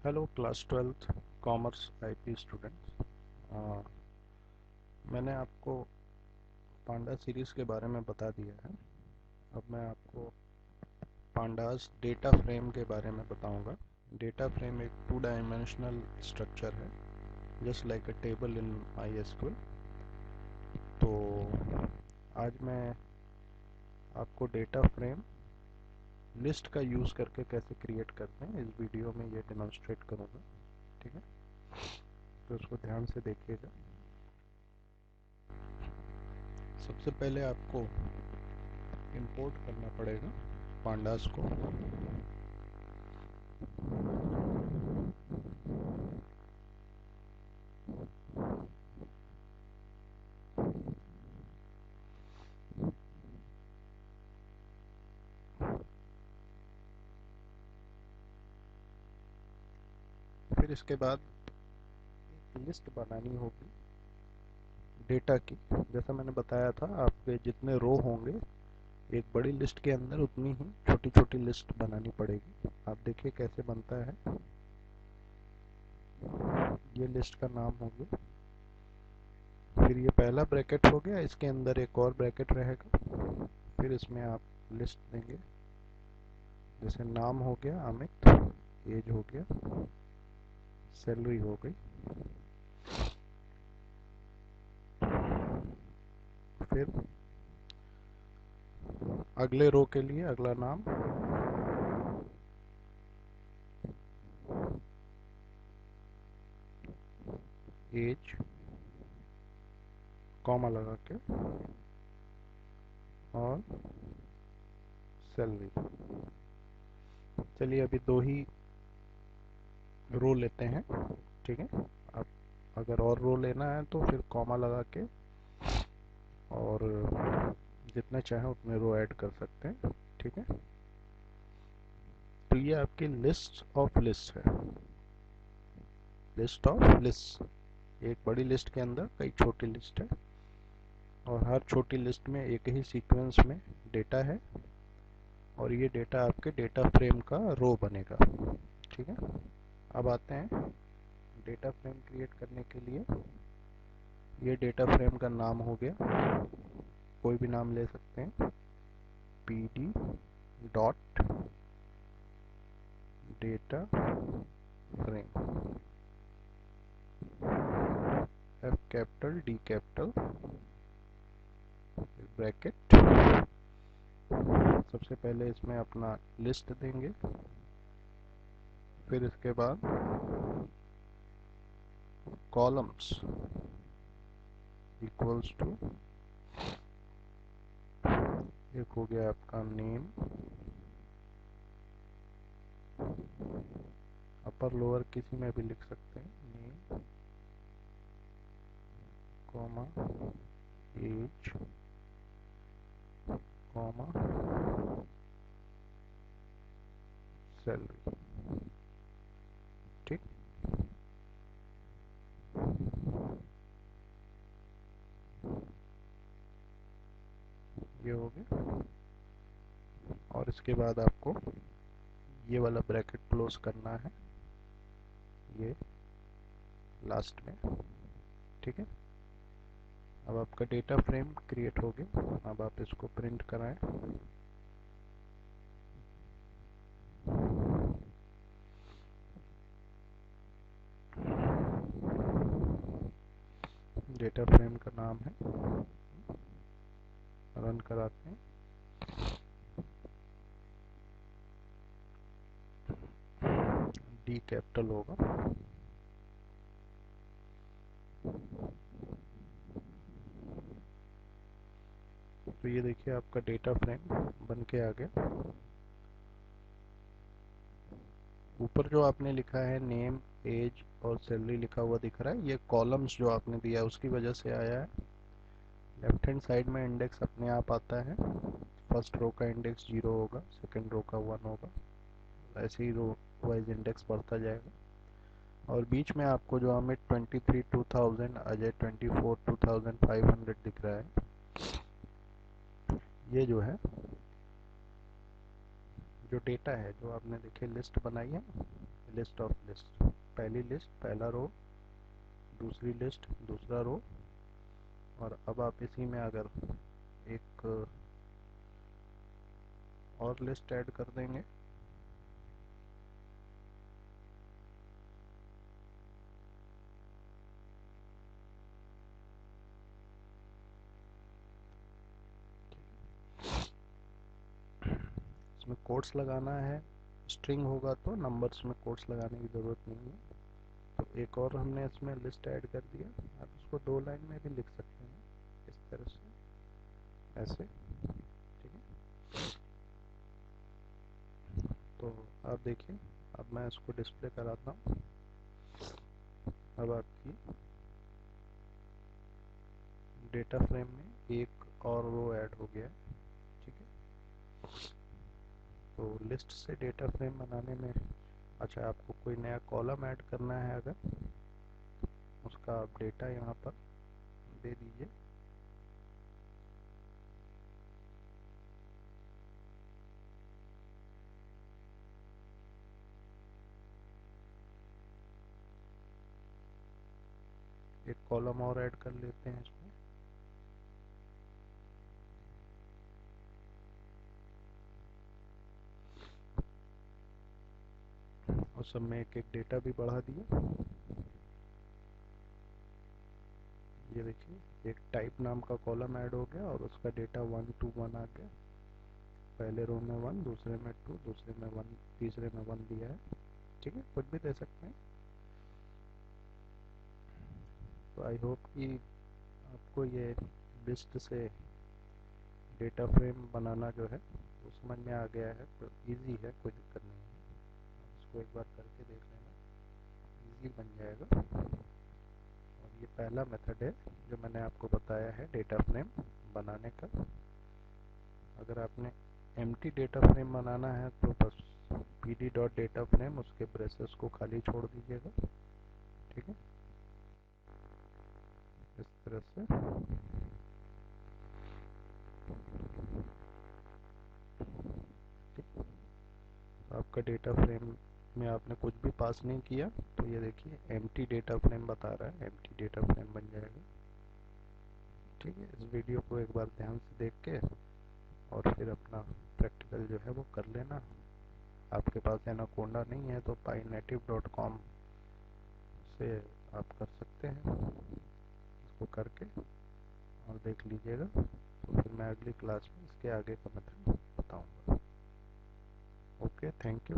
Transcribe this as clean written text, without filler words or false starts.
Hello class 12th commerce IP students. मैंने आपको पांडा series के बारे में बता दिया है। अब मैं आपको पांडास डेटा फ्रेम के बारे में बताऊंगा। डेटा फ्रेम एक टू डायमेंशनल स्ट्रक्चर है, जस्ट लाइक अ टेबल इन MySQL। तो आज मैं आपको डेटा फ्रेम लिस्ट का यूज़ करके कैसे क्रिएट करते हैं इस वीडियो में ये डेमोन्स्ट्रेट करूँगा। ठीक है, तो उसको ध्यान से देखिएगा। सबसे पहले आपको इंपोर्ट करना पड़ेगा पांडास को। फिर इसके बाद एक लिस्ट बनानी होगी डेटा की। जैसा मैंने बताया था, आपके जितने रो होंगे एक बड़ी लिस्ट के अंदर उतनी ही छोटी छोटी लिस्ट बनानी पड़ेगी। आप देखिए कैसे बनता है। ये लिस्ट का नाम हो गया, फिर ये पहला ब्रैकेट हो गया, इसके अंदर एक और ब्रैकेट रहेगा, फिर इसमें आप लिस्ट देंगे। जैसे नाम हो गया अमित, एज हो गया, सैलरी हो गई। फिर अगले रो के लिए अगला नाम, एज, कॉमा लगा के, और सैलरी। चलिए अभी दो ही रो लेते हैं। ठीक है, अब अगर और रो लेना है तो फिर कॉमा लगा के और जितने चाहें उतने रो ऐड कर सकते हैं। ठीक है, तो ये आपकी लिस्ट ऑफ लिस्ट है। लिस्ट ऑफ लिस्ट एक बड़ी लिस्ट के अंदर कई छोटी लिस्ट है, और हर छोटी लिस्ट में एक ही सीक्वेंस में डेटा है, और ये डेटा आपके डेटा फ्रेम का रो बनेगा। ठीक है, अब आते हैं डेटा फ्रेम क्रिएट करने के लिए। ये डेटा फ्रेम का नाम हो गया, कोई भी नाम ले सकते हैं। pd dot data frame, F capital D capital bracket. सबसे पहले इसमें अपना लिस्ट देंगे, फिर इसके बाद कॉलम्स इक्वल्स टू, एक हो गया आपका नेम, अपर लोअर किसी में भी लिख सकते हैं, name comma age comma salary. ठीक, ये हो गया। और इसके बाद आपको ये वाला ब्रैकेट क्लोज करना है, ये लास्ट में। ठीक है, अब आपका डेटा फ्रेम क्रिएट हो गया। अब आप इसको प्रिंट कराएं। डेटा फ्रेम का नाम है, रन कराते हैं। डी कैपिटल होगा। तो ये देखिए आपका डेटा फ्रेम बन के आ गया। ऊपर जो आपने लिखा है नेम एज और सैलरी लिखा हुआ दिख रहा है, ये कॉलम्स जो आपने दिया है उसकी वजह से आया है। लेफ्ट हैंड साइड में इंडेक्स अपने आप आता है। फर्स्ट रो का इंडेक्स 0 होगा, सेकंड रो का 1 होगा, ऐसे ही रो वाइज इंडेक्स बढ़ता जाएगा। और बीच में आपको जो अमित 23 2000, अजय 24 2500 दिख रहा है, ये जो है जो डेटा है जो आपने देखिए लिस्ट बनाई है, लिस्ट ऑफ लिस्ट, पहली लिस्ट पहला रो, दूसरी लिस्ट दूसरा रो, और अब आप इसी में अगर एक और लिस्ट ऐड कर देंगे, इसमें कोट्स लगाना है, स्ट्रिंग होगा तो नंबर्स में कोट्स लगाने की ज़रूरत नहीं है। तो एक और हमने इसमें लिस्ट ऐड कर दिया, आप इसको 2 लाइन में भी लिख सकते हैं इस तरह से, ऐसे, ठीक है। तो आप देखिए, अब मैं इसको डिस्प्ले कराता हूँ। अब आपकी डेटा फ्रेम में एक और रो ऐड हो गया है, ठीक है। तो लिस्ट से डेटा फ्रेम बनाने में, अच्छा आपको कोई नया कॉलम ऐड करना है अगर, उसका आप डेटा यहाँ पर दे दीजिए। एक कॉलम और ऐड कर लेते हैं इसमें, और सब में एक एक डेटा भी बढ़ा दिया। ये देखिए, एक टाइप नाम का कॉलम ऐड हो गया और उसका डेटा 1 to 1 आ गया। पहले रो में 1, दूसरे में 2, दूसरे में 1, तीसरे में 1 दिया है, ठीक है। कुछ भी दे सकते हैं। तो आई होप कि आपको ये लिस्ट से डेटा फ्रेम बनाना जो है वो समझ में आ गया है। तो इजी है, कोई दिक्कत नहीं है। आप इसको एक बार करके देख लेना, इजी बन जाएगा। और ये पहला मेथड है जो मैंने आपको बताया है डेटा फ्रेम बनाने का। अगर आपने एम्प्टी डेटा फ्रेम बनाना है तो बस pd डॉट डेटा फ्रेम, उसके ब्रेसेस को खाली छोड़ दीजिएगा, ठीक है, इस तरह से। ठीक, तो आपका डेटा फ्रेम में आपने कुछ भी पास नहीं किया, तो ये देखिए एम्प्टी डेटा फ्रेम बता रहा है, एम्प्टी डेटा फ्रेम बन जाएगा, ठीक है। इस वीडियो को एक बार ध्यान से देख के और फिर अपना प्रैक्टिकल जो है वो कर लेना। आपके पास एनाकोंडा नहीं है तो pynative.com से आप कर सकते हैं इसको करके, और देख लीजिएगा। तो फिर मैं अगली क्लास में इसके आगे का मेथड बताऊंगा। Okay, thank you.